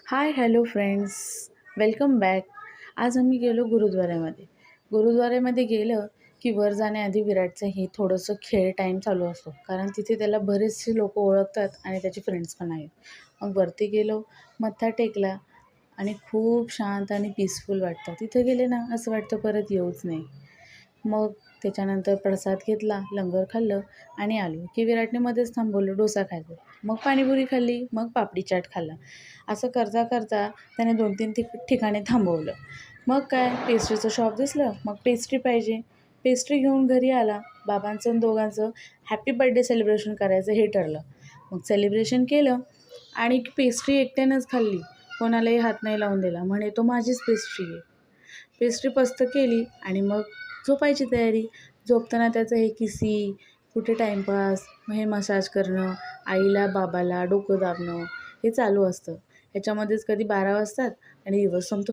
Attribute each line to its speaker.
Speaker 1: Hi hello friends, welcome back. आज आम्ही गेलो गुरुद्वाऱ्यामध्ये. गुरुद्वाऱ्यामध्ये गेलं की वर जाण्याआधी विराटचं हे थोडंसं खेळ टाईम चालू असतो, कारण तिथे त्याला बरेचसे लोक ओळखतात आणि त्याचे फ्रेंड्स पण आहेत. मग वरती गेलो, मत्था टेकला आणि खूप शांत आणि पीसफुल वाटतं. तिथे गेले ना असं वाटतं परत येऊच नाही. मग त्याच्यानंतर प्रसाद घेतला, लंगर खाल्लं आणि आलो की विराटने मध्येच थांबवलं डोसा खायचं. मग पाणीपुरी खाल्ली, मग पापडी चाट खाल्ला. असं करता करता त्याने 2-3 ठिकाणी थांबवलं. मग काय पेस्ट्रीचं शॉप दिसलं, मग पेस्ट्री पाहिजे. पेस्ट्री घेऊन घरी आला. बाबांचं आणि दोघांचं हॅपी बर्थडे सेलिब्रेशन करायचं हे ठरलं. मग सेलिब्रेशन केलं आणि पेस्ट्री एकट्यानंच खाल्ली. कोणालाही हात नाही लावून दिला. म्हणे तो माझीच पेस्ट्री आहे. पेस्ट्री पस्त केली आणि मग झोपायची तयारी. झोपताना त्याचं हे किसी, कुठे टाईमपास, मग हे मसाज करणं, आईला बाबाला डोकं दाबणं हे चालू असतं. ह्याच्यामध्येच कधी 12 वाजतात आणि दिवस संपतो.